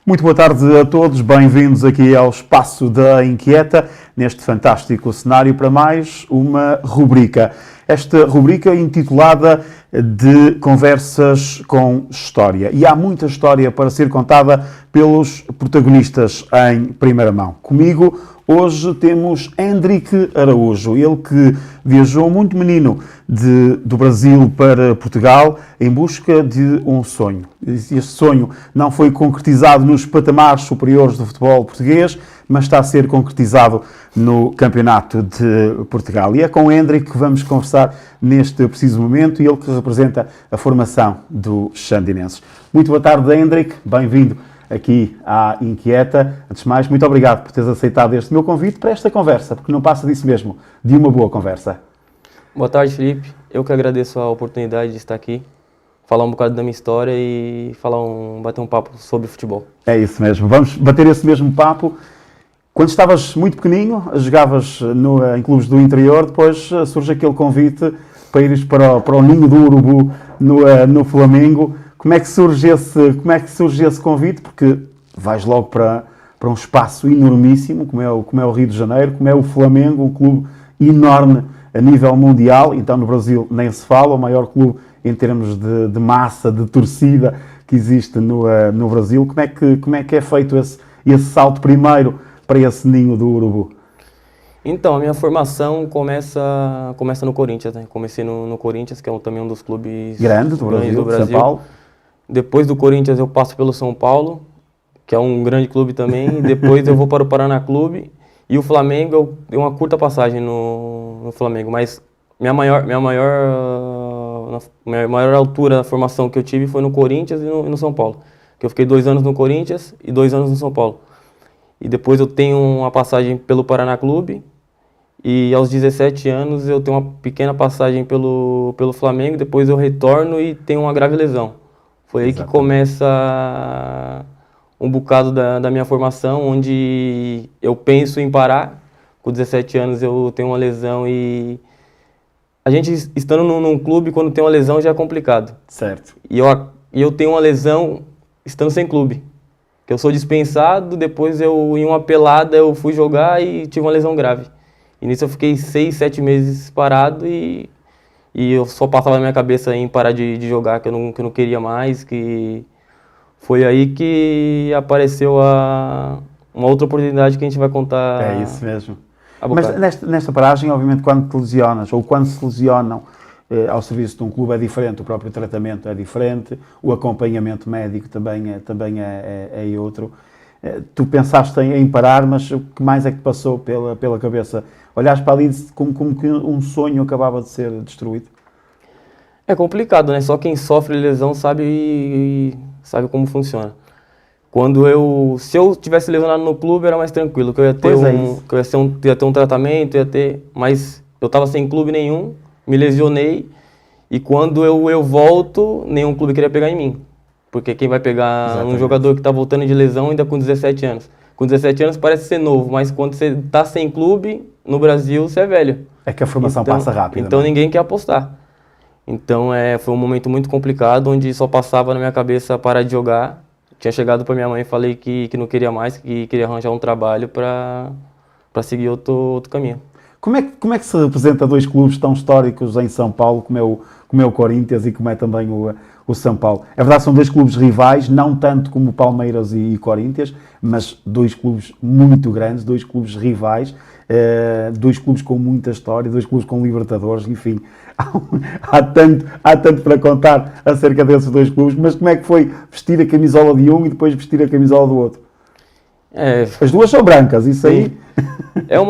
Muito boa tarde a todos, bem-vindos aqui ao Espaço da Inquieta, neste fantástico cenário para mais uma rubrica. Esta rubrica intitulada de Conversas com História. E há muita história para ser contada pelos protagonistas em primeira mão. Comigo hoje temos Hendrik Araújo, ele que viajou muito menino do Brasil para Portugal em busca de um sonho. Este sonho não foi concretizado nos patamares superiores do futebol português, mas está a ser concretizado no Campeonato de Portugal. E é com Hendrik que vamos conversar neste preciso momento, ele que representa a formação do Xandinenses. Muito boa tarde, Hendrik, bem-vindo aqui à Inquieta. Antes de mais, muito obrigado por teres aceitado este meu convite para esta conversa, porque não passa disso mesmo, de uma boa conversa. Boa tarde, Felipe. Eu que agradeço a oportunidade de estar aqui, falar um bocado da minha história e bater um papo sobre futebol. É isso mesmo, vamos bater esse mesmo papo. Quando estavas muito pequenino, jogavas em clubes do interior, depois surge aquele convite para ires para o Ninho do Urubu no Flamengo. Como é que surge esse convite? Porque vais logo para um espaço enormíssimo, como é o Rio de Janeiro, como é o Flamengo, um clube enorme a nível mundial. Então no Brasil nem se fala, o maior clube em termos de massa, de torcida que existe no Brasil. Como é que é feito esse salto primeiro para esse Ninho do Urubu? Então, a minha formação começa no Corinthians, né? Comecei no Corinthians, que é também um dos clubes grandes do Brasil. São Paulo. Depois do Corinthians eu passo pelo São Paulo, que é um grande clube também. Depois eu vou para o Paraná Clube. E o Flamengo, eu dei uma curta passagem no Flamengo, mas minha maior altura da formação que eu tive foi no Corinthians e no São Paulo. Que eu fiquei 2 anos no Corinthians e 2 anos no São Paulo. E depois eu tenho uma passagem pelo Paraná Clube. E aos 17 anos eu tenho uma pequena passagem pelo Flamengo. Depois eu retorno e tenho uma grave lesão. Foi aí que começa um bocado da minha formação, onde eu penso em parar. Com 17 anos eu tenho uma lesão e a gente estando num clube, quando tem uma lesão já é complicado. Certo. E eu tenho uma lesão estando sem clube. Que eu sou dispensado, depois em uma pelada eu fui jogar e tive uma lesão grave. E nisso eu fiquei 6, 7 meses parado e eu só passava na minha cabeça em parar de jogar, que eu não queria mais, que foi aí que apareceu uma outra oportunidade que a gente vai contar. É isso mesmo. Mas nesta paragem, obviamente, quando te lesionas, ou quando se lesionam ao serviço de um clube é diferente, o próprio tratamento é diferente, o acompanhamento médico também é outro. Tu pensaste em parar, mas o que mais é que te passou pela cabeça? Olhaste para ali como que um sonho acabava de ser destruído? É complicado, né? Só quem sofre lesão sabe como funciona. Se eu tivesse lesionado no clube, era mais tranquilo, que eu ia ter um tratamento, mas eu estava sem clube nenhum, me lesionei, e quando eu volto, nenhum clube queria pegar em mim. Porque quem vai pegar Exatamente. Um jogador que está voltando de lesão ainda com 17 anos? Com 17 anos parece ser novo, mas quando você está sem clube, no Brasil, você é velho. É que a formação passa rápido. Então né? Ninguém quer apostar. Então foi um momento muito complicado, onde só passava na minha cabeça parar de jogar. Tinha chegado para minha mãe e falei que não queria mais, que queria arranjar um trabalho para seguir outro caminho. Como é que se representa 2 clubes tão históricos em São Paulo, como é o Corinthians e como é também o São Paulo? É verdade, são 2 clubes rivais, não tanto como Palmeiras e Corinthians, mas 2 clubes muito grandes, 2 clubes rivais, 2 clubes com muita história, 2 clubes com Libertadores, enfim, há tanto para contar acerca desses 2 clubes, mas como é que foi vestir a camisola de um e depois vestir a camisola do outro? As 2 são brancas, isso aí... Eu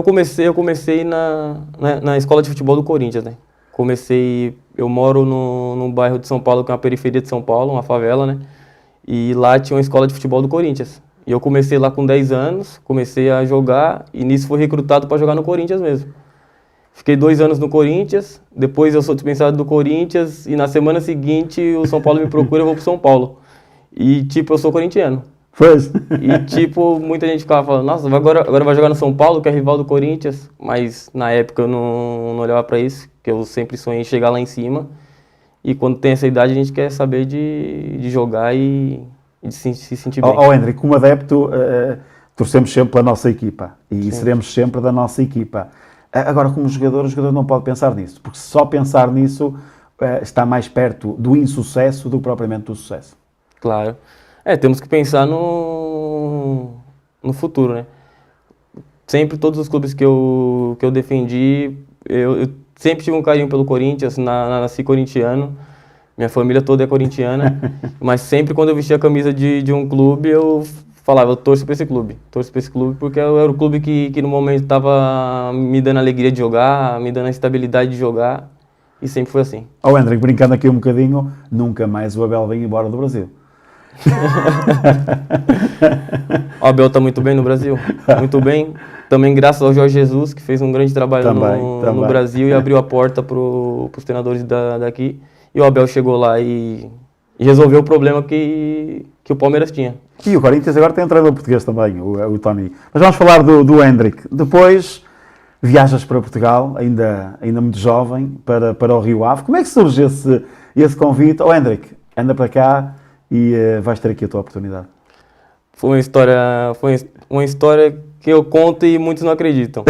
comecei na escola de futebol do Corinthians, né? Eu moro num bairro de São Paulo, que é uma periferia de São Paulo, uma favela, né? E lá tinha uma escola de futebol do Corinthians. E eu comecei lá com 10 anos, comecei a jogar, e nisso fui recrutado para jogar no Corinthians mesmo. Fiquei 2 anos no Corinthians, depois eu sou dispensado do Corinthians, e na semana seguinte o São Paulo me procura e eu vou pro São Paulo. E eu sou corintiano. Pois. E muita gente ficava falando, nossa, agora vai jogar no São Paulo, que é rival do Corinthians. Mas na época eu não olhava para isso, que eu sempre sonhei em chegar lá em cima. E quando tem essa idade a gente quer saber de jogar e e de se sentir bem. Hendrick, como adepto, torcemos sempre pela nossa equipa e seremos sempre da nossa equipa. Agora, como jogador, o jogador não pode pensar nisso, porque só pensar nisso está mais perto do insucesso do que propriamente do sucesso. Claro. Temos que pensar no futuro, né? Sempre, todos os clubes que eu defendi, eu sempre tive um carinho pelo Corinthians, nasci corintiano, minha família toda é corintiana, mas sempre quando eu vestia a camisa de um clube, eu falava, eu torço para esse clube porque era o clube que no momento estava me dando a alegria de jogar, me dando a estabilidade de jogar, e sempre foi assim. Hendrick, brincando aqui um bocadinho, nunca mais o Abel vem embora do Brasil. O Abel está muito bem no Brasil, muito bem. Também graças ao Jorge Jesus, que fez um grande trabalho no Brasil e abriu a porta para os treinadores daqui. E o Abel chegou lá e resolveu o problema que o Palmeiras tinha. E o Corinthians agora tem um treinador português também, o Tony. Mas vamos falar do Hendrick. Depois viajas para Portugal, ainda muito jovem, para o Rio Ave. Como é que surge esse convite? Hendrick, anda para cá e vais ter aqui a tua oportunidade. Foi uma história que eu conto e muitos não acreditam.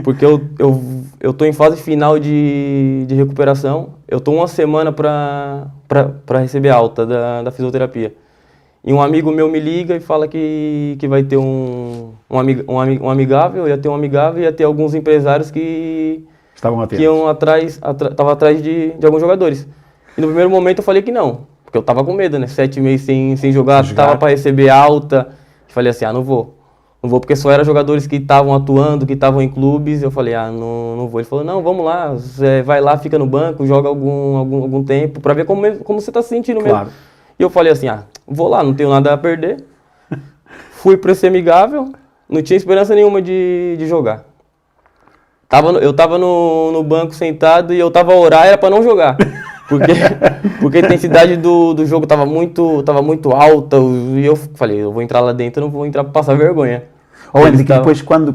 Porque eu tô em fase final de recuperação. Eu tô uma semana para receber alta da fisioterapia. E um amigo meu me liga e fala que vai ter um amigável, ia ter um amigável e ia ter alguns empresários que iam atrás de alguns jogadores. E no primeiro momento eu falei que não, porque eu tava com medo, né? 7 meses sem jogar, tava para receber alta. Falei assim, não vou. Não vou porque só eram jogadores que estavam atuando, que estavam em clubes. Eu falei, não vou. Ele falou, não, vamos lá, você vai lá, fica no banco, joga algum tempo para ver como você tá se sentindo mesmo. Claro. E eu falei assim, vou lá, não tenho nada a perder. Fui para esse amigável, não tinha esperança nenhuma de jogar. Eu tava no banco sentado e eu tava a orar, era para não jogar. Porque a intensidade do jogo tava muito alta e eu falei, eu vou entrar lá dentro, eu não vou entrar para passar vergonha. Hendrick, depois quando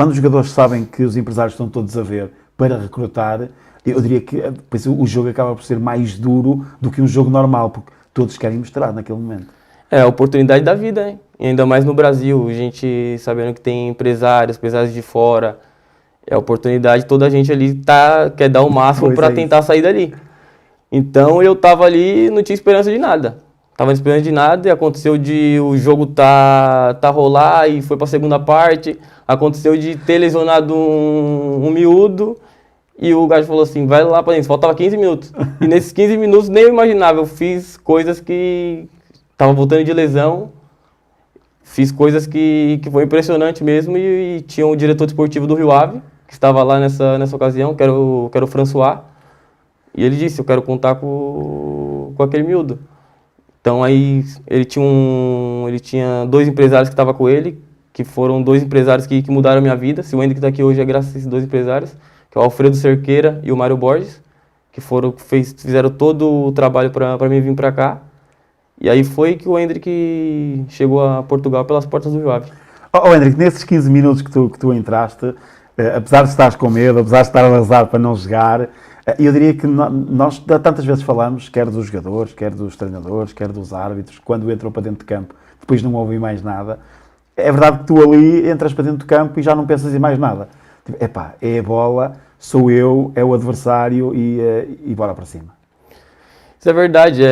os jogadores sabem que os empresários estão todos a ver para recrutar, eu diria que depois o jogo acaba por ser mais duro do que um jogo normal, porque todos querem mostrar naquele momento. É a oportunidade da vida, hein? E ainda mais no Brasil, a gente sabendo que tem empresários de fora, é a oportunidade, toda a gente ali quer dar o máximo para tentar sair dali. Então eu tava ali, não tinha esperança de nada. Tava esperando de nada e aconteceu de o jogo tá rolar e foi pra segunda parte. Aconteceu de ter lesionado um miúdo e o gajo falou assim, vai lá pra dentro, faltava 15 minutos. E nesses 15 minutos nem eu imaginava, eu fiz coisas que tava voltando de lesão. Fiz coisas que foi impressionante mesmo e tinha o diretor desportivo do Rio Ave, que estava lá nessa ocasião, que era o François. E ele disse, eu quero contar com aquele miúdo. Então aí ele tinha 2 empresários que estavam com ele, que foram 2 empresários que mudaram a minha vida. Se o Hendrick está aqui hoje é graças a esses 2 empresários, que é o Alfredo Cerqueira e o Mário Borges, que fizeram todo o trabalho para mim vir para cá. E aí foi que o Hendrick chegou a Portugal pelas portas do Rio Ave. Hendrick, nesses 15 minutos que tu entraste, apesar de estares com medo, apesar de estar a rezar para não jogar, eu diria que nós tantas vezes falamos, quer dos jogadores, quer dos treinadores, quer dos árbitros, quando entram para dentro de campo, depois não ouvem mais nada. É verdade que tu ali entras para dentro de campo e já não pensas em mais nada. Tipo, é a bola, sou eu, é o adversário e bora para cima. Isso é verdade,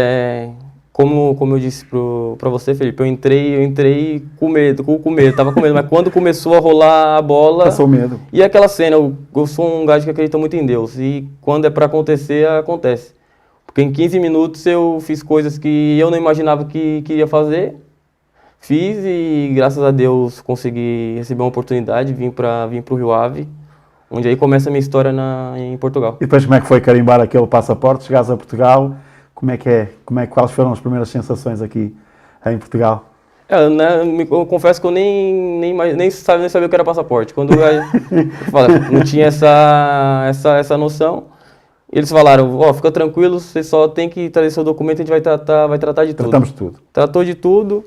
como eu disse para você, Felipe, eu entrei com medo, tava com medo, mas quando começou a rolar a bola... Passou medo. E aquela cena, eu sou um gajo que acredita muito em Deus, e quando é para acontecer, acontece. Porque em 15 minutos eu fiz coisas que eu não imaginava que iria fazer, fiz e graças a Deus consegui receber uma oportunidade, vim para o Rio Ave, onde aí começa a minha história em Portugal. E depois como é que foi carimbar aquele passaporte, chegares a Portugal... Quais foram as primeiras sensações aqui em Portugal? Eu confesso que eu nem sabia o que era passaporte. Quando eu não tinha essa noção. Eles falaram, fica tranquilo, você só tem que trazer seu documento, a gente vai tratar de tudo. Tratamos de tudo. Tratou de tudo.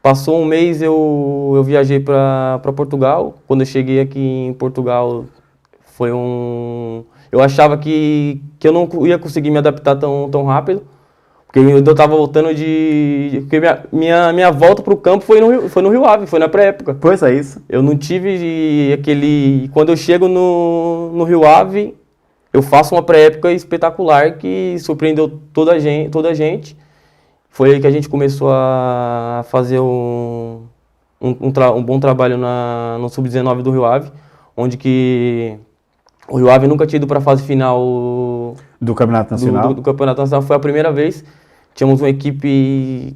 Passou um mês, eu viajei para Portugal. Quando eu cheguei aqui em Portugal, eu achava que eu não ia conseguir me adaptar tão rápido, Porque eu tava voltando Porque minha volta pro campo foi no Rio Ave, foi na pré-época. Pois é isso. Eu não tive aquele... Quando eu chego no Rio Ave, eu faço uma pré-época espetacular que surpreendeu toda a gente. Foi aí que a gente começou a fazer um bom trabalho no Sub-19 do Rio Ave, onde que o Rio Ave nunca tinha ido para a fase final Do Campeonato Nacional. do Campeonato Nacional. Foi a primeira vez. Tínhamos uma equipe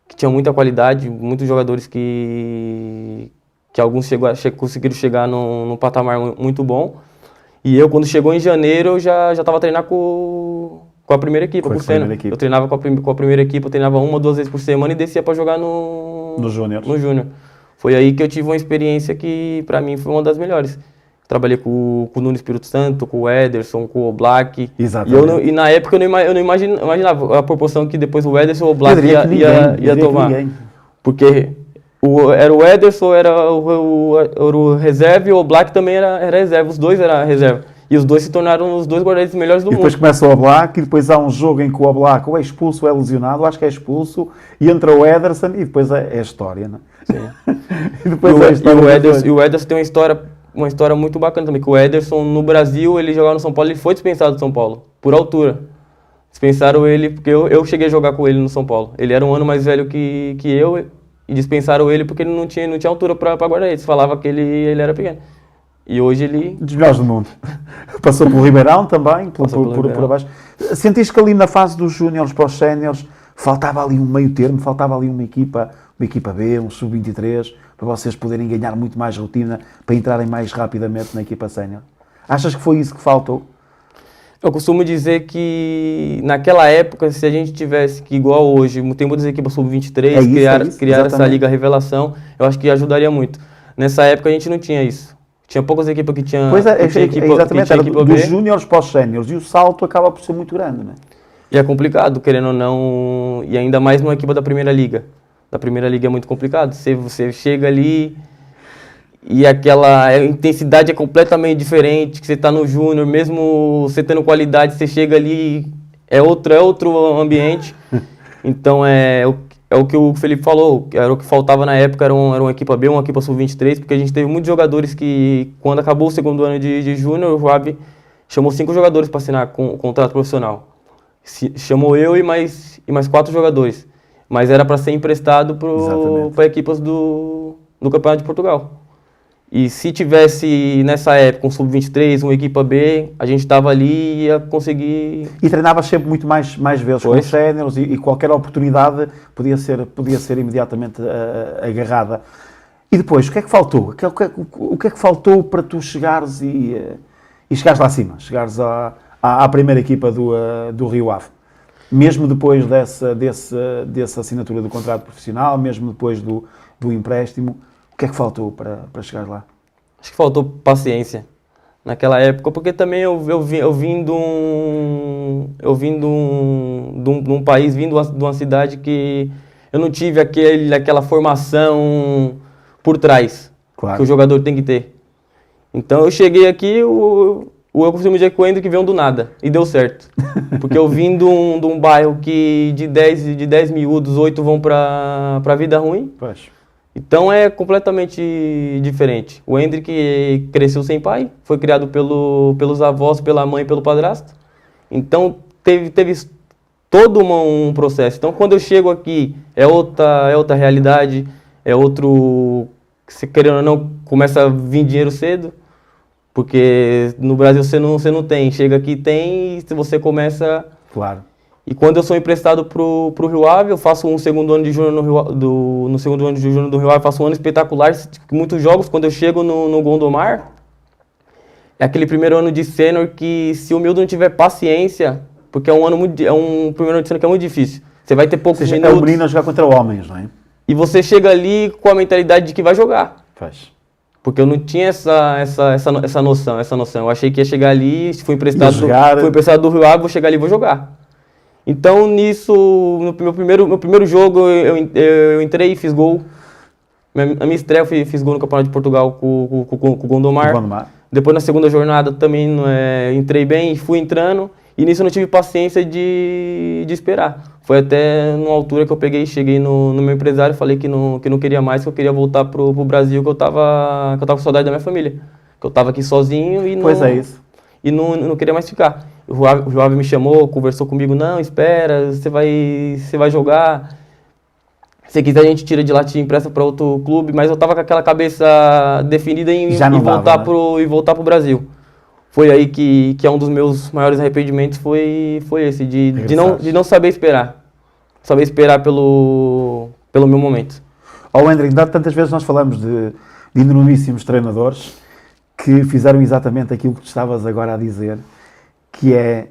que tinha muita qualidade, muitos jogadores que alguns conseguiram chegar num patamar muito bom. E eu, quando chegou em janeiro, eu já estava treinando com a primeira equipe, Com a por Sena. primeira equipe. Eu treinava com a primeira equipe, eu treinava 1 ou 2 vezes por semana e descia para jogar No Júnior. no Júnior. Foi aí que eu tive uma experiência que, para mim, foi uma das melhores. Trabalhei com o Nuno Espírito Santo, com o Ederson, com o Oblak. Exatamente. E na época eu não imaginava a proporção que depois o Ederson e o Eu Oblak diria que ninguém, ia diria que tomar. ninguém. Porque era o Ederson, era o reserva e o Oblak também era reserva. Os dois eram reserva. E os dois se tornaram os dois guarda-redes melhores do E depois mundo. começa o Oblak, e depois há um jogo em que o Oblak ou é expulso ou é lesionado, acho que é expulso, e entra o Ederson e depois é a história, não é? Sim. E depois é a história. E o Ederson tem uma história muito bacana também, que o Ederson no Brasil, ele jogava no São Paulo, ele foi dispensado do São Paulo, por altura. Dispensaram ele, porque eu cheguei a jogar com ele no São Paulo. Ele era um ano mais velho que eu, e dispensaram ele porque ele não tinha altura para guarda-redes. Falava que ele era pequeno. E hoje ele... Dos melhores do mundo. Passou pelo Ribeirão também, Passou pelo por Ribeirão. abaixo. Sentiste que ali na fase dos júniores para os séniores faltava ali um meio termo, faltava ali uma equipa B, um sub-23, para vocês poderem ganhar muito mais rotina, para entrarem mais rapidamente na equipa sénior? Achas que foi isso que faltou? Eu costumo dizer que naquela época, se a gente tivesse, que igual hoje, tem muitas equipes sub-23, É isso, criar essa exatamente. Liga Revelação, eu acho que ajudaria muito. Nessa época a gente não tinha isso. Tinha poucas equipes que tinham Pois é, exatamente, era equipa dos B. júniores para os séniores, e o salto acaba por ser muito grande, não é? E é complicado, querendo ou não, e ainda mais numa equipe da Primeira Liga. Da Primeira Liga é muito complicado. Você chega ali e a intensidade é completamente diferente, que você está no Júnior, mesmo você tendo qualidade, você chega ali, é outro ambiente. Então é o que o Felipe falou, era o que faltava na época, era uma equipa B, uma equipa sub-23, porque a gente teve muitos jogadores que, quando acabou o segundo ano de Júnior, o Joab chamou 5 jogadores para assinar com contrato profissional. Chamou eu e mais 4 jogadores. Mas era para ser emprestado para equipas do Campeonato de Portugal. E se tivesse nessa época um sub-23, uma equipa B, a gente estava ali e ia conseguir... E treinavas sempre muito mais vezes com Pois. os séniores e qualquer oportunidade podia ser imediatamente agarrada. E depois, o que é que faltou? O que é que faltou para tu chegares e chegares lá acima? Chegares à primeira equipa do Rio Ave? Mesmo depois dessa assinatura do contrato profissional, mesmo depois do empréstimo, o que é que faltou para chegar lá? Acho que faltou paciência naquela época, porque também eu vim de um país, vim de uma cidade que eu não tive aquela formação por trás, Claro. que o jogador tem que ter. Então eu cheguei aqui, eu costumo dizer que o Hendrick veio do nada, e deu certo. Porque eu vim de um bairro que de 10 miúdos, 8 vão para a vida ruim. Pois. Então é completamente diferente. O Hendrick cresceu sem pai, foi criado pelos avós, pela mãe e pelo padrasto. Então teve todo um processo. Então quando eu chego aqui é outra realidade, é outro... Se querendo ou não, começa a vir dinheiro cedo. Porque no Brasil você não tem. Chega aqui tem e você começa... Claro. E quando eu sou emprestado pro Rio Ave, eu faço um segundo ano de júnior no segundo ano de júnior do Rio Ave, faço um ano espetacular, muitos jogos. Quando eu chego no Gondomar, é aquele primeiro ano de sênior que, se o miúdo não tiver paciência, porque é um primeiro ano de sênior que é muito difícil. Você vai ter poucos Ou seja, é minutos o menino a jogar contra homens, não é? e você chega ali com a mentalidade de que vai jogar. Pois. Porque eu não tinha essa noção. Eu achei que ia chegar ali, se fui Ia emprestado jogar. fui emprestado do Rio Ave, vou chegar ali e vou jogar. Então, no meu primeiro jogo, eu entrei e fiz gol. A minha estreia, eu fiz gol no Campeonato de Portugal com o Gondomar. O Gondomar. Depois, na segunda jornada, também entrei bem e fui entrando. E nisso eu não tive paciência de esperar. Foi até numa altura que eu cheguei no meu empresário, falei que não queria mais, que eu queria voltar pro Brasil, que eu tava com saudade da minha família. Que eu tava aqui sozinho e Pois é isso. E não queria mais ficar. O Joab me chamou, conversou comigo, não, espera, você vai jogar. Se quiser a gente tira de lá, te empresta para outro clube, mas eu tava com aquela cabeça definida em voltar pro Brasil. Foi aí que é um dos meus maiores arrependimentos, foi esse, de não saber esperar. Saber esperar pelo meu momento. Hendrick, tantas vezes nós falamos de enormíssimos treinadores que fizeram exatamente aquilo que tu estavas agora a dizer, que é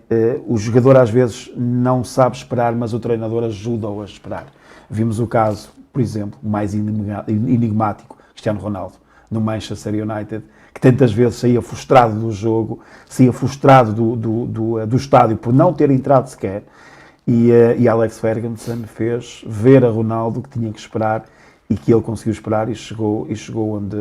o jogador às vezes não sabe esperar, mas o treinador ajuda-o a esperar. Vimos o caso, por exemplo, mais enigmático, Cristiano Ronaldo, no Manchester United, que tantas vezes saía frustrado do jogo, saía frustrado do estádio por não ter entrado sequer, e Alex Ferguson fez ver a Ronaldo que tinha que esperar e que ele conseguiu esperar e chegou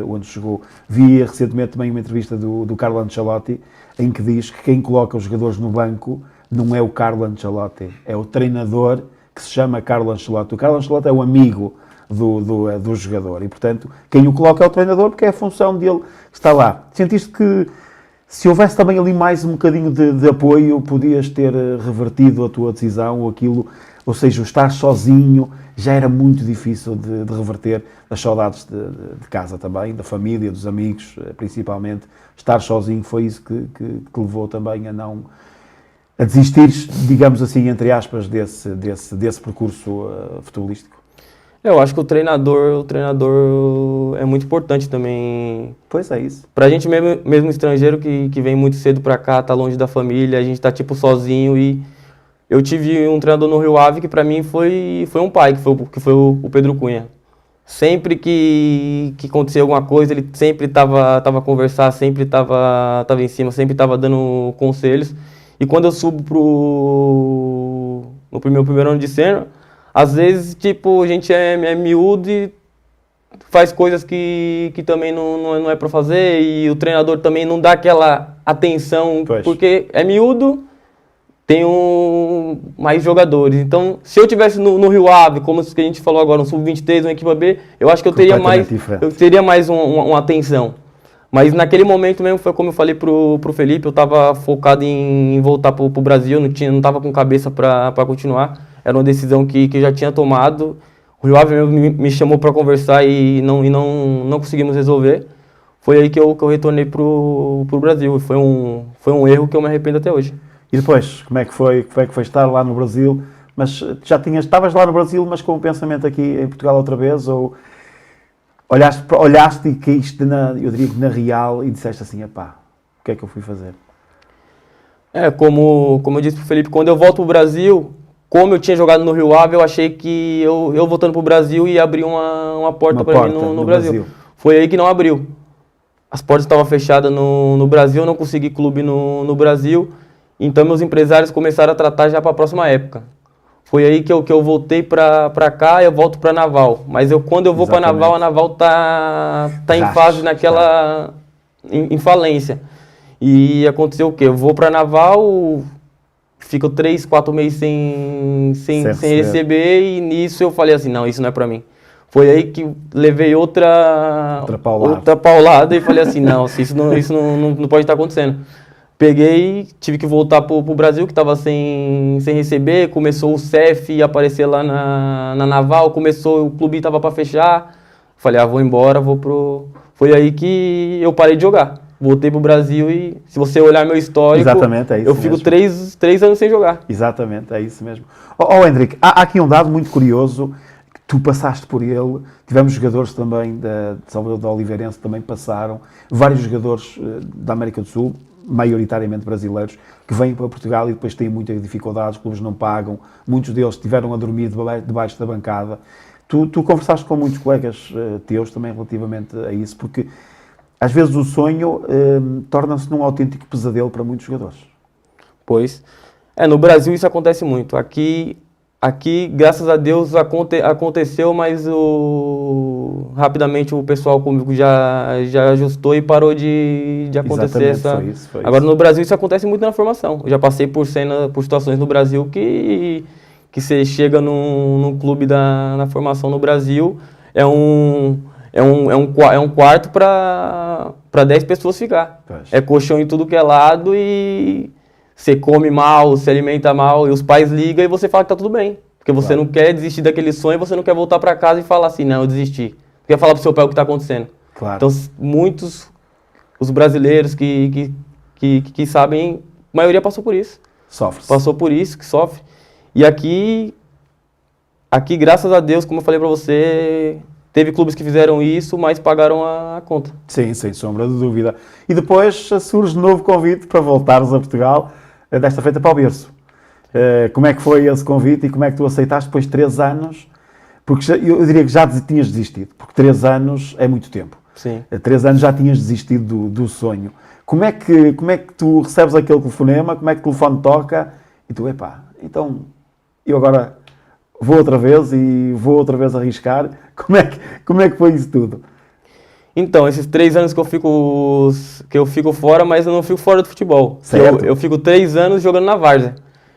onde chegou. Vi recentemente também uma entrevista do Carlo Ancelotti, em que diz que quem coloca os jogadores no banco não é o Carlo Ancelotti, é o treinador que se chama Carlo Ancelotti. O Carlo Ancelotti é o amigo do jogador e, portanto, quem o coloca é o treinador, porque é a função dele que está lá. Sentiste que se houvesse também ali mais um bocadinho de apoio, podias ter revertido a tua decisão ou aquilo, ou seja, o estar sozinho já era muito difícil de reverter, as saudades de casa também, da família, dos amigos, principalmente. Estar sozinho foi isso que levou também a desistir, digamos assim, entre aspas, desse percurso futebolístico. Eu acho que o treinador é muito importante também. Pois é isso. Pra gente mesmo estrangeiro que vem muito cedo pra cá, tá longe da família, a gente tá tipo sozinho. E eu tive um treinador no Rio Ave que pra mim foi um pai, que foi o Pedro Cunha. Sempre que acontecia alguma coisa, ele sempre tava a conversar, sempre tava em cima, sempre tava dando conselhos. E quando eu subo no primeiro ano de sênior, às vezes, tipo, a gente é miúdo e faz coisas que também não é pra fazer, e o treinador também não dá aquela atenção, porque é miúdo, tem mais jogadores. Então, se eu tivesse no Rio Ave, como que a gente falou agora, um Sub-23, uma equipa B, eu acho que eu teria mais uma atenção. Mas naquele momento mesmo, foi como eu falei pro Felipe, eu tava focado em voltar pro Brasil, não tava com cabeça pra continuar. Era uma decisão que já tinha tomado. O Rio Ave me chamou para conversar e não conseguimos resolver. Foi aí que eu retornei pro Brasil. Foi um erro que eu me arrependo até hoje. E depois, como é que foi estar lá no Brasil? Mas estavas lá no Brasil, mas com o pensamento aqui em Portugal outra vez? Ou olhaste e caíste, eu diria que na real, e disseste assim, epá, o que é que eu fui fazer? Como eu disse pro Felipe, quando eu volto pro Brasil, como eu tinha jogado no Rio Ave, eu achei que eu voltando pro Brasil ia abrir uma porta para mim no Brasil. Foi aí que não abriu. As portas estavam fechadas no Brasil, eu não consegui clube no Brasil, então meus empresários começaram a tratar já para a próxima época. Foi aí que eu voltei para cá, eu volto para Naval. Mas quando eu vou para Naval, a Naval tá em fase em falência. E aconteceu o quê? Eu vou para Naval, fico 3, 4 meses sem receber, e nisso eu falei assim, não, isso não é para mim. Foi aí que levei outra paulada e falei assim, não, isso não pode estar acontecendo. Peguei, tive que voltar pro Brasil, que estava sem receber, começou o CEF a aparecer lá na Naval, o clube estava para fechar, falei, vou embora, Foi aí que eu parei de jogar. Voltei pro Brasil e, se você olhar meu histórico, exatamente, é isso eu fico 3 anos sem jogar. Exatamente, é isso mesmo. Hendrick, há aqui um dado muito curioso, que tu passaste por ele, tivemos jogadores também de Salvador de Oliveirense que também passaram, vários jogadores da América do Sul, maioritariamente brasileiros, que vêm para Portugal e depois têm muitas dificuldades, os clubes não pagam, muitos deles estiveram a dormir debaixo da bancada. Tu conversaste com muitos colegas teus também relativamente a isso, porque às vezes o sonho torna-se num autêntico pesadelo para muitos jogadores. Pois, no Brasil isso acontece muito. Aqui graças a Deus, aconteceu, mas rapidamente o pessoal comigo já ajustou e parou de acontecer Exatamente, essa... foi Agora isso. no Brasil isso acontece muito na formação. Eu já passei por situações no Brasil que você chega num clube na formação no Brasil, é um quarto para 10 pessoas ficar. Pois. É colchão em tudo que é lado e você come mal, se alimenta mal, e os pais ligam e você fala que tá tudo bem. Porque você Claro. não quer desistir daquele sonho, você não quer voltar para casa e falar assim, não, eu desisti. Você quer falar pro seu pai o que tá acontecendo. Claro. Então, muitos, os brasileiros que sabem, a maioria passou por isso. Sofre-se. Passou por isso, que sofre. E aqui, graças a Deus, como eu falei para você, teve clubes que fizeram isso, mas pagaram a conta. Sim, sem sombra de dúvida. E depois surge um novo convite para voltares a Portugal, desta feita para o berço. Como é que foi esse convite e como é que tu aceitaste depois de 3 anos? Porque eu diria que já tinhas desistido, porque 3 anos é muito tempo. Sim. 3 anos já tinhas desistido do sonho. Como é que tu recebes aquele telefonema, como é que o telefone toca e tu, epá, então eu agora vou outra vez e vou outra vez arriscar. Como é que foi isso tudo? Então, esses 3 anos que eu fico fora, mas eu não fico fora do futebol. Certo. Eu fico 3 anos jogando na várzea.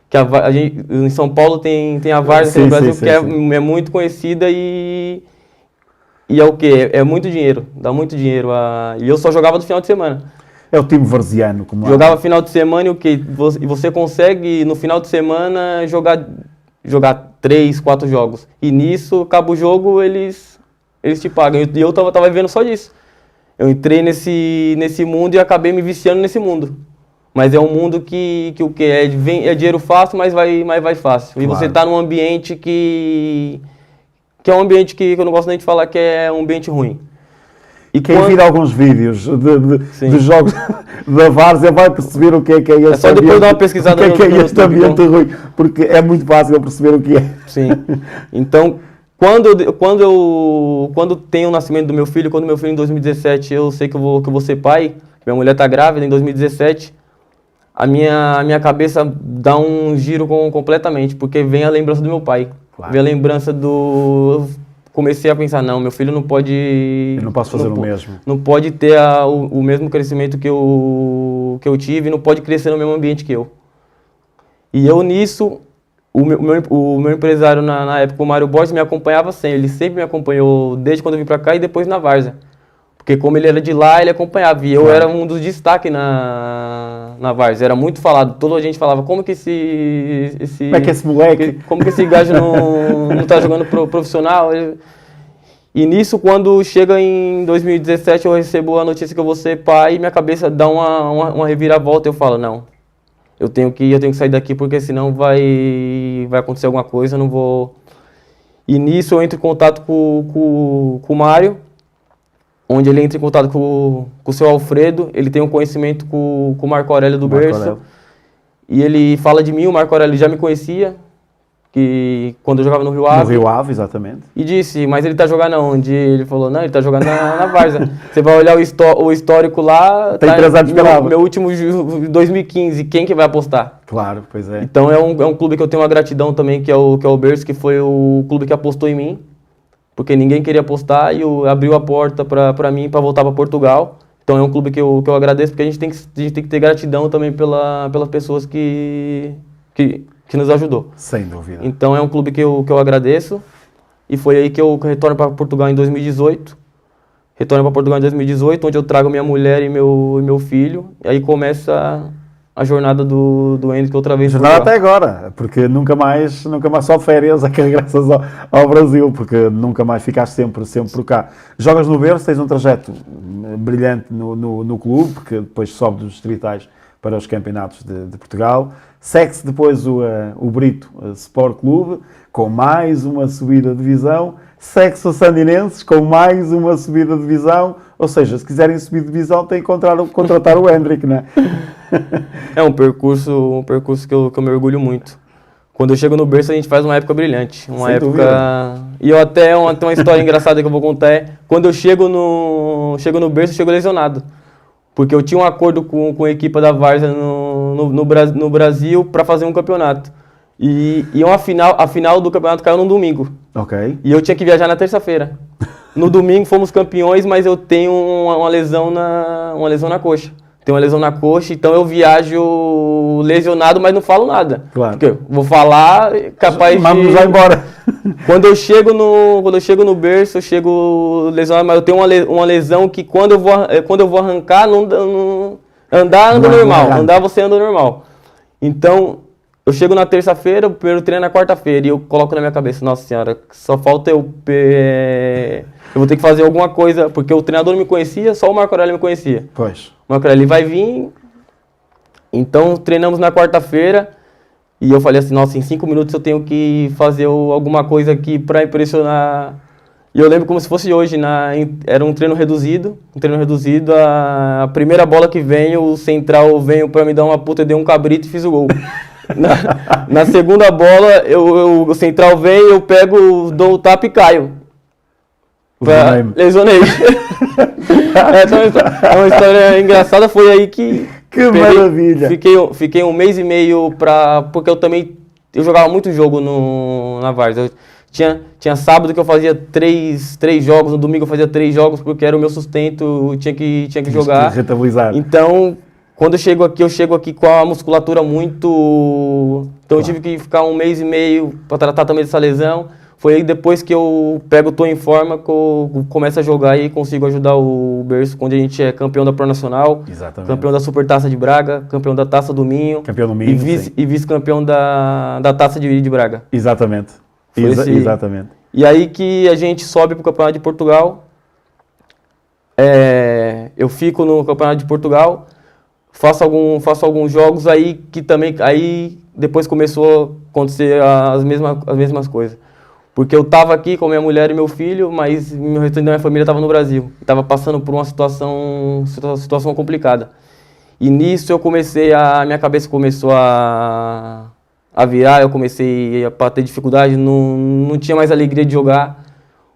Que a gente, em São Paulo tem a várzea aqui Sim, no Brasil, sim, que sim. é muito conhecida e é o quê? É muito dinheiro, dá muito dinheiro. E eu só jogava no final de semana. É o time varziano, como Jogava final de semana e o quê? E você consegue, no final de semana, jogar 3, 4 jogos. E nisso, acaba o jogo, eles te pagam. E eu tava vivendo só disso. Eu entrei nesse mundo e acabei me viciando nesse mundo. Mas é um mundo que o quê? É dinheiro fácil, mas vai fácil. E Claro. você tá num ambiente que é um ambiente que eu não gosto nem de falar que é um ambiente ruim. E Quem vir alguns vídeos de jogos da Várzea vai perceber o que é este ambiente. É só depois dar uma pesquisada o que é no este YouTube, ambiente ruim, porque é muito fácil eu perceber o que é. Sim. Então, quando tem o nascimento do meu filho, quando meu filho em 2017, eu sei que eu vou ser pai, minha mulher tá grávida em 2017, a minha cabeça dá um giro completamente, porque vem a lembrança do meu pai. Claro. Vem a lembrança do... Comecei a pensar, não, meu filho não pode... Eu não posso fazer o mesmo. Não pode ter o mesmo crescimento que eu tive, não pode crescer no mesmo ambiente que eu. E eu nisso, o meu empresário na época, o Mário Borges, me acompanhava sempre. Ele sempre me acompanhou desde quando eu vim pra cá e depois na Várzea. Porque como ele era de lá, ele acompanhava. E eu era um dos destaques na Várzea. Era muito falado. Toda a gente falava, como que Como é que esse moleque... Como que esse gajo não tá jogando profissional? E nisso, quando chega em 2017, eu recebo a notícia que eu vou ser pai e minha cabeça dá uma reviravolta. Eu falo, não, eu tenho que sair daqui porque senão vai acontecer alguma coisa, eu não vou... E nisso eu entro em contato com o Mário, onde ele entra em contato com o seu Alfredo, ele tem um conhecimento com o Marco Aurélio do Marco Berço. Aurélio. E ele fala de mim, o Marco Aurélio já me conhecia, que quando eu jogava no Rio Ave. No Rio Ave, exatamente. E disse, mas ele tá jogando aonde? Ele falou, não, ele tá jogando na Várzea. Você vai olhar o histórico lá... Tem 3 anos pelado. Meu último 2015, quem que vai apostar? Claro, pois é. Então é um clube que eu tenho uma gratidão também, que é o Berço, que foi o clube que apostou em mim. Porque ninguém queria apostar e abriu a porta para mim para voltar para Portugal. Então é um clube que eu agradeço, porque a gente tem que ter gratidão também pelas pessoas que nos ajudou. Sem dúvida. Então é um clube que eu agradeço. E foi aí que eu retorno para Portugal em 2018. Retorno para Portugal em 2018, onde eu trago minha mulher e meu filho. E aí começa a jornada do Hendrick outra vez. Jornada até agora, porque nunca mais só férias a que regressas ao Brasil, porque nunca mais ficaste sempre por cá. Jogas no Berço, tens um trajeto brilhante no clube, porque depois sobe dos distritais para os campeonatos de Portugal. Segue-se depois o Brito Sport Clube, com mais uma subida de divisão. Segue-se o Sandinenses, com mais uma subida de divisão. Ou seja, se quiserem subir de divisão, têm que contratar o Hendrick, não é? É um percurso que eu me orgulho muito. Quando eu chego no Berço, a gente faz uma época brilhante. Uma Sem época... dúvida. E eu até uma história engraçada que eu vou contar é... Quando eu chego no Berço, eu chego lesionado. Porque eu tinha um acordo com a equipe da Várzea no Brasil para fazer um campeonato. E a final do campeonato caiu num domingo. Ok. E eu tinha que viajar na terça-feira. No domingo fomos campeões, mas eu tenho uma lesão na coxa. Tenho uma lesão na coxa, então eu viajo lesionado, mas não falo nada. Claro. Porque eu vou falar, capaz Vamos já embora. Quando eu chego no berço, eu chego lesionado, mas eu tenho uma lesão que quando eu vou arrancar, andar anda normal. Andar você anda normal. Então, eu chego na terça-feira, o primeiro treino é na quarta-feira, e eu coloco na minha cabeça, nossa senhora, só falta eu vou ter que fazer alguma coisa, porque o treinador não me conhecia, só o Marco Aurélio me conhecia. Pois. O Marco Aurélio vai vir, então treinamos na quarta-feira, e eu falei assim, nossa, em 5 minutos eu tenho que fazer alguma coisa aqui para impressionar. E eu lembro como se fosse hoje, era um treino reduzido, a primeira bola que vem, o central veio para me dar uma puta, eu dei um cabrito e fiz o gol. Na segunda bola, o central vem, eu pego, dou o tapa e caio. Lesionei. É uma história engraçada, foi aí que maravilha! Fiquei 1 mês e meio porque eu jogava muito jogo na Várzea. Tinha sábado que eu fazia três jogos, no domingo eu fazia 3 jogos, porque era o meu sustento, tinha que jogar. Rentabilizar. Então, quando eu chego aqui com a musculatura muito... Então eu tive que ficar 1 mês e meio para tratar também dessa lesão. Foi aí depois que eu tô em forma, que eu começo a jogar e consigo ajudar o berço, quando a gente é campeão da Pro Nacional, Exatamente. Campeão da Supertaça de Braga, campeão da Taça do Minho, Campeão do Minho, e vice-campeão da Taça de Braga. Exatamente. Exatamente. E aí que a gente sobe para o Campeonato de Portugal, eu fico no Campeonato de Portugal, faço alguns jogos aí que também, aí depois começou a acontecer as mesmas coisas. Porque eu estava aqui com minha mulher e meu filho, mas o restante da minha família estava no Brasil. Estava passando por uma situação complicada. E nisso minha cabeça começou a virar, eu comecei a ter dificuldade, não tinha mais alegria de jogar.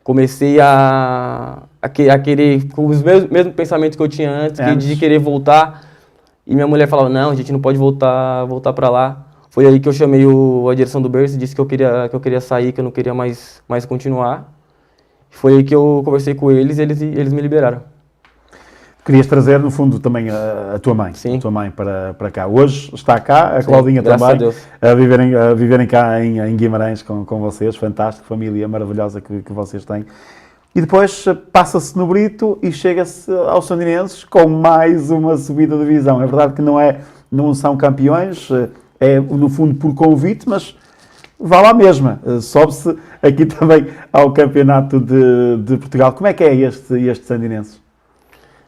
Comecei a querer, com os mesmos pensamentos que eu tinha antes, de querer voltar. E minha mulher falava, não, a gente não pode voltar para lá. Foi aí que eu chamei a direção do berço e disse que eu queria sair, que eu não queria mais continuar. Foi aí que eu conversei com eles e eles me liberaram. Querias trazer, no fundo, também a tua mãe. Sim. A tua mãe para cá. Hoje está cá, a Sim, Claudinha graças também, a Deus. a viverem cá em Guimarães com vocês. Fantástico, família maravilhosa que vocês têm. E depois passa-se no Brito e chega-se aos Sandinenses com mais uma subida de divisão. É verdade que não são campeões, é no fundo por convite, mas vá lá mesma. Sobe-se aqui também ao Campeonato de Portugal. Como é que é este Sandinenses?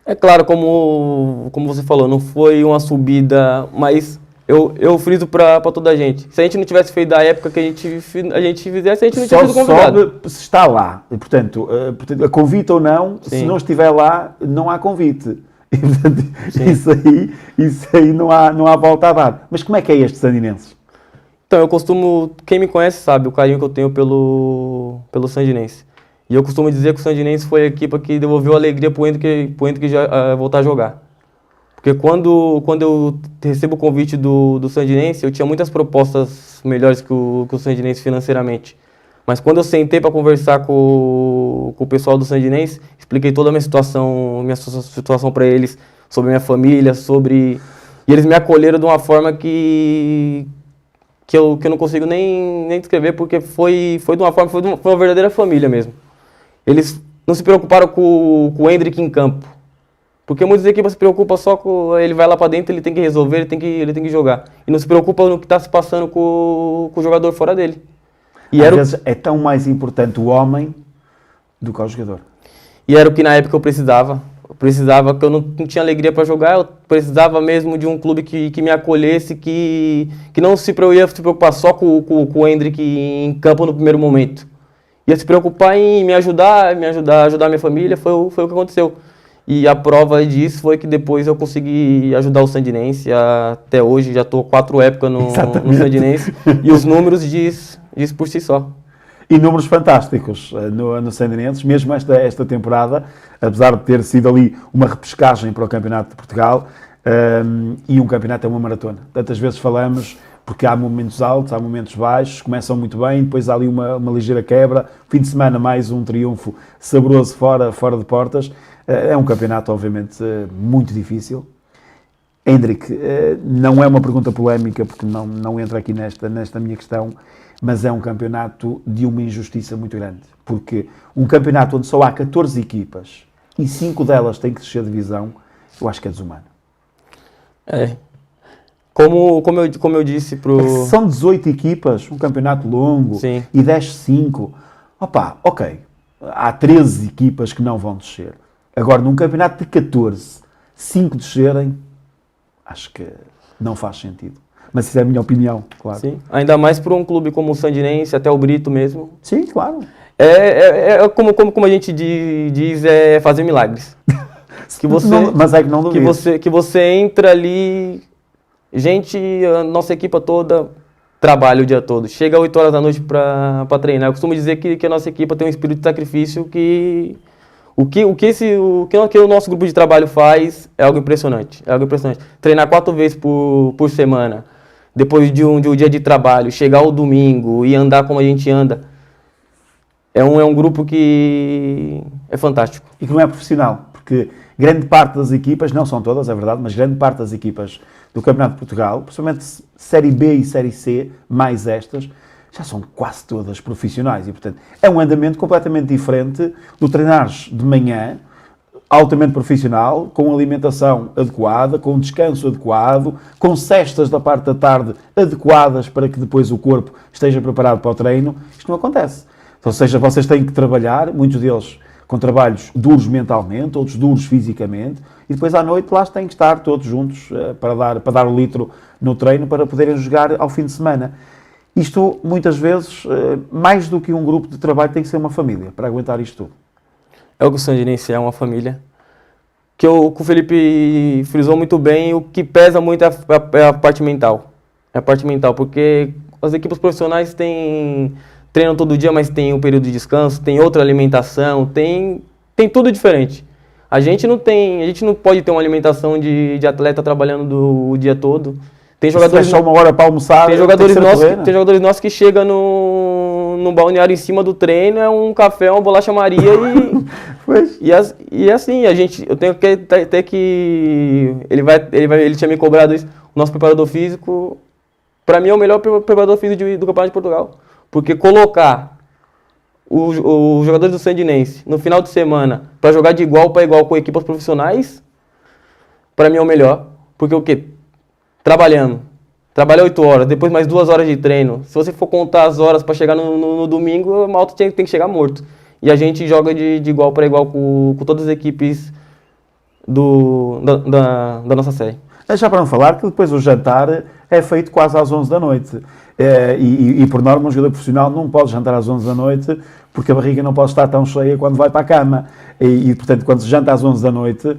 É claro, como você falou, não foi uma subida, mas eu friso para toda a gente. Se a gente não tivesse feito da época que a gente fizesse, a gente não tinha sido convidado. Sobe se está lá. E, portanto, a convite ou não, Sim. Se não estiver lá, não há convite. E, portanto, isso aí não há volta a dar. Mas como é que é este Sandinenses? Então, quem me conhece sabe o carinho que eu tenho pelo Sandinense. E eu costumo dizer que o Sandinense foi a equipe que devolveu alegria pro Hendrick voltar a jogar. Porque quando eu recebo o convite do Sandinense, eu tinha muitas propostas melhores que o Sandinense financeiramente. Mas quando eu sentei para conversar com o pessoal do Sandinense, expliquei toda a minha situação para eles, sobre a minha família, E eles me acolheram de uma forma que eu não consigo nem descrever, porque foi uma verdadeira família mesmo. Eles não se preocuparam com o Hendrick em campo. Porque muitas equipes se preocupam só com ele vai lá para dentro, ele tem que resolver, ele tem que jogar. E não se preocupa no que está se passando com o jogador fora dele. E Às vezes é tão mais importante o homem do que o jogador. E era o que na época eu precisava. Eu precisava, que eu não tinha alegria para jogar, eu precisava mesmo de um clube que me acolhesse, que não ia se preocupar só com o Hendrick em campo no primeiro momento. Ia se preocupar em ajudar a minha família, foi o que aconteceu. E a prova disso foi que depois eu consegui ajudar o Sandinense, até hoje já estou 4 épocas no Sandinense, e os números diz por si só. E números fantásticos no Sandinenses, mesmo esta temporada, apesar de ter sido ali uma repescagem para o Campeonato de Portugal, e um campeonato é uma maratona. Tantas vezes falamos, porque há momentos altos, há momentos baixos, começam muito bem, depois há ali uma ligeira quebra, fim de semana mais um triunfo saboroso fora de portas. É um campeonato, obviamente, muito difícil. Hendrik, não é uma pergunta polémica, porque não entra aqui nesta minha questão, mas é um campeonato de uma injustiça muito grande, porque um campeonato onde só há 14 equipas e 5 delas têm que descer de divisão, eu acho que é desumano. É. Como eu disse pro... São 18 equipas, um campeonato longo, Sim. e desce 5. Opa, ok, há 13 equipas que não vão descer. Agora, num campeonato de 14, 5 descerem, acho que não faz sentido. Mas isso é a minha opinião, claro. Sim. Ainda mais para um clube como o Sandinense, até o Brito mesmo. Sim, claro. Como a gente diz, é fazer milagres. Que você, mas é que não duvido. que você entra ali, gente, a nossa equipa toda trabalha o dia todo. Chega às 8 horas da noite para treinar. Eu costumo dizer que a nossa equipa tem um espírito de sacrifício que o que o nosso grupo de trabalho faz é algo impressionante. É algo impressionante. Treinar 4 vezes por semana, depois de um dia de trabalho, chegar ao domingo e andar como a gente anda, é um grupo que é fantástico. E que não é profissional, porque grande parte das equipas, não são todas, é verdade, mas grande parte das equipas do Campeonato de Portugal, principalmente Série B e Série C, mais estas, já são quase todas profissionais e, portanto, é um andamento completamente diferente do treinares de manhã, altamente profissional, com alimentação adequada, com descanso adequado, com cestas da parte da tarde adequadas para que depois o corpo esteja preparado para o treino. Isto não acontece. Ou seja, vocês têm que trabalhar, muitos deles com trabalhos duros mentalmente, outros duros fisicamente, e depois à noite lá têm que estar todos juntos para dar o litro no treino para poderem jogar ao fim de semana. Isto, muitas vezes, mais do que um grupo de trabalho, tem que ser uma família para aguentar isto tudo. É o que o Sandinense é, uma família. Que o Felipe frisou muito bem, o que pesa muito é a parte mental. É a parte mental, porque as equipes profissionais treinam todo dia, mas tem um período de descanso, tem outra alimentação, tem tudo diferente. A gente não pode ter uma alimentação de atleta trabalhando o dia todo. Tem jogadores só uma hora para almoçar. Tem jogadores nossos que chegam no balneário em cima do treino, é um café, uma bolacha Maria e assim, eu tenho que até que ele tinha me cobrado isso. O nosso preparador físico, para mim, é o melhor preparador físico do Campeonato de Portugal. Porque colocar os jogadores do Sandinense no final de semana para jogar de igual para igual com equipes profissionais, para mim é o melhor. Porque o quê? Trabalha 8 horas, depois mais 2 horas de treino. Se você for contar as horas para chegar no domingo, o malta tem que chegar morto. E a gente joga de igual para igual com todas as equipes da nossa série. Já para não falar que depois o jantar é feito quase às 11 da noite. E por norma, um jogador profissional não pode jantar às 11 da noite porque a barriga não pode estar tão cheia quando vai para a cama. Portanto, quando se janta às 11 da noite,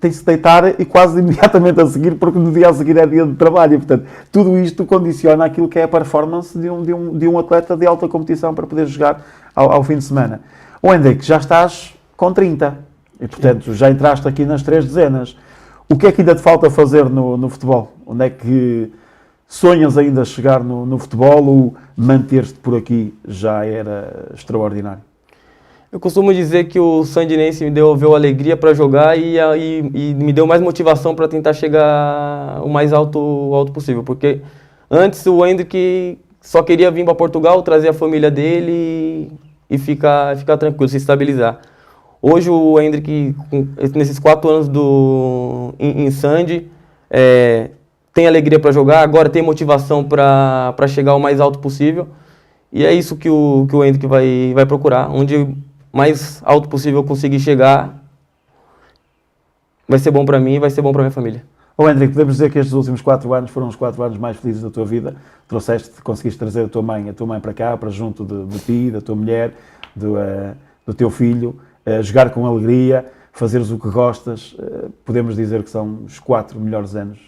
tem-se de deitar e quase imediatamente a seguir, porque no dia a seguir é dia de trabalho. E, portanto, tudo isto condiciona aquilo que é a performance de um atleta de alta competição para poder jogar ao fim de semana. O Hendrik, já estás com 30 e, portanto, já entraste aqui nas 3 dezenas. O que é que ainda te falta fazer no futebol? Onde é que sonhas ainda chegar no futebol ou manter-te por aqui já era extraordinário? Eu costumo dizer que o Sandinense me deu alegria para jogar e me deu mais motivação para tentar chegar o mais alto possível. Porque antes o Hendrik só queria vir para Portugal, trazer a família dele e ficar tranquilo, se estabilizar. Hoje o Hendrik, nesses 4 anos em Sandy, tem alegria para jogar, agora tem motivação para chegar o mais alto possível. E é isso que o Hendrik vai procurar. Onde mais alto possível eu conseguir chegar, vai ser bom para mim e vai ser bom para minha família. Hendrik, podemos dizer que estes últimos 4 anos foram os 4 anos mais felizes da tua vida? Conseguiste trazer a tua mãe para cá, para junto de ti, da tua mulher, do teu filho, jogar com alegria, fazeres o que gostas. Podemos dizer que são os 4 melhores anos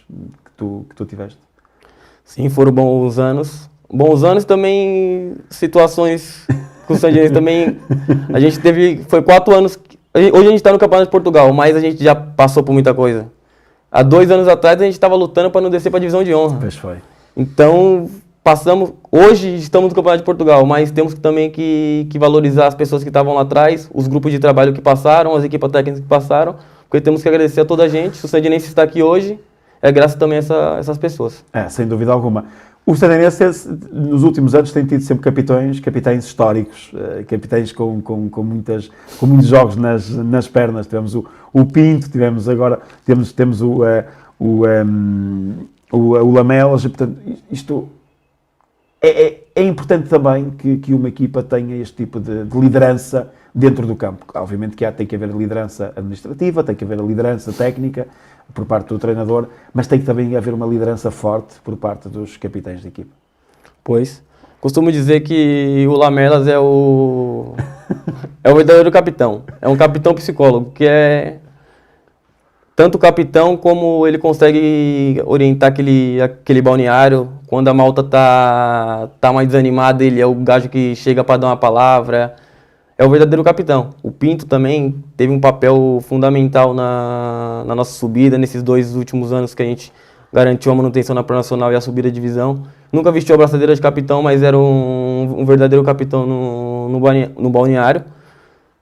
que tu tiveste? Sim, foram bons anos. Bons anos também, situações com o Sandinense também. A gente foi 4 anos. Hoje a gente está no Campeonato de Portugal, mas a gente já passou por muita coisa. Há 2 anos atrás a gente estava lutando para não descer para a divisão de honra. Pois foi. Então, hoje estamos no Campeonato de Portugal, mas temos também que valorizar as pessoas que estavam lá atrás, os grupos de trabalho que passaram, as equipes técnicas que passaram, porque temos que agradecer a toda a gente. Se o Sandinense está aqui hoje, é graças também a essas pessoas. Sem dúvida alguma. O Sandinense, nos últimos anos, tem tido sempre capitães históricos, capitães com muitos jogos nas pernas. Tivemos o Pinto, temos o Lamelas, e, portanto, isto é importante também que uma equipa tenha este tipo de liderança dentro do campo. Obviamente que tem que haver liderança administrativa, tem que haver a liderança técnica por parte do treinador, mas tem que também haver uma liderança forte por parte dos capitães de equipa. Pois, costumo dizer que o Lamelas é o verdadeiro capitão. É um capitão psicólogo, que é tanto capitão como ele consegue orientar aquele balneário. Quando a malta tá mais desanimada, ele é o gajo que chega para dar uma palavra. É o verdadeiro capitão. O Pinto também teve um papel fundamental na nossa subida, nesses 2 últimos anos que a gente garantiu a manutenção na Pro-Nacional e a subida de divisão. Nunca vestiu a braçadeira de capitão, mas era um verdadeiro capitão no balneário.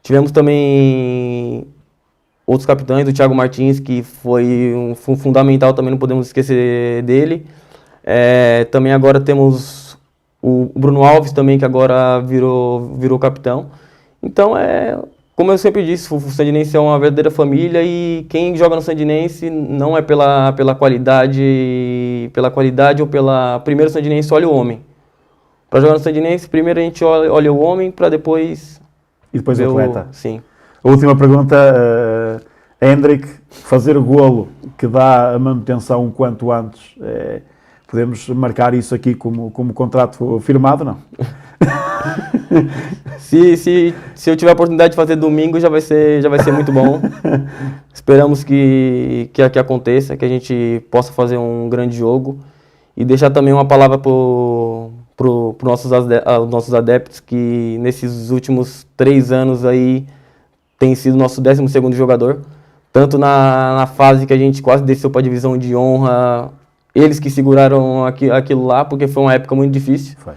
Tivemos também outros capitães, o Thiago Martins, que foi fundamental, também não podemos esquecer dele. Também agora temos o Bruno Alves também, que agora virou capitão. Então, como eu sempre disse, o Sandinense é uma verdadeira família e quem joga no Sandinense não é pela qualidade ou pela... Primeiro o Sandinense olha o homem. Para jogar no Sandinense, primeiro a gente olha o homem para depois... E depois o atleta. Sim. A última pergunta, Hendrik, fazer o golo que dá a manutenção um quanto antes, podemos marcar isso aqui como contrato firmado, não? Se eu tiver a oportunidade de fazer domingo, já vai ser muito bom. Esperamos que aconteça, que a gente possa fazer um grande jogo e deixar também uma palavra para os nossos adeptos, que nesses últimos 3 anos aí tem sido nosso 12º jogador, tanto na fase que a gente quase desceu para a divisão de honra, eles que seguraram aquilo lá, porque foi uma época muito difícil. Foi.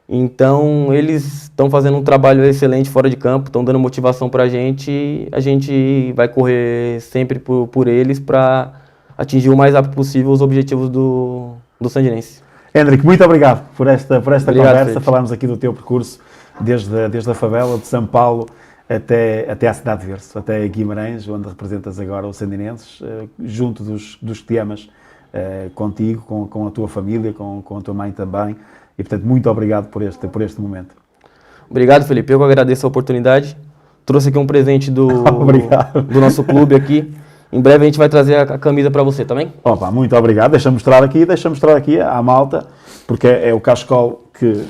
Então, eles estão fazendo um trabalho excelente fora de campo, estão dando motivação para a gente vai correr sempre por eles para atingir o mais rápido possível os objetivos do Sandinense. Hendrik, muito obrigado por esta Obrigado, conversa. Felipe. Falámos aqui do teu percurso, desde a favela de São Paulo até à Cidade de Verso, até Guimarães, onde representas agora o Sandinenses, junto dos que te amas, contigo, com a tua família, com a tua mãe também. E, portanto, muito obrigado por este momento. Obrigado, Felipe. Eu que agradeço a oportunidade. Trouxe aqui um presente do nosso clube aqui. Em breve a gente vai trazer a camisa para você, também? Opa, muito obrigado. Deixa-me mostrar aqui à malta, porque é o cachecol que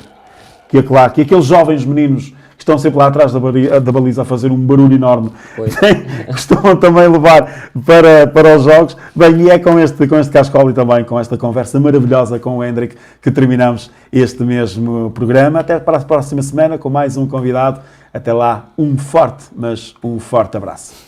aqueles jovens meninos que estão sempre lá atrás da baliza a fazer um barulho enorme, costumam também levar para os jogos. Bem, e é com este cachecol e também com esta conversa maravilhosa com o Hendrik que terminamos este mesmo programa. Até para a próxima semana com mais um convidado. Até lá, um forte abraço.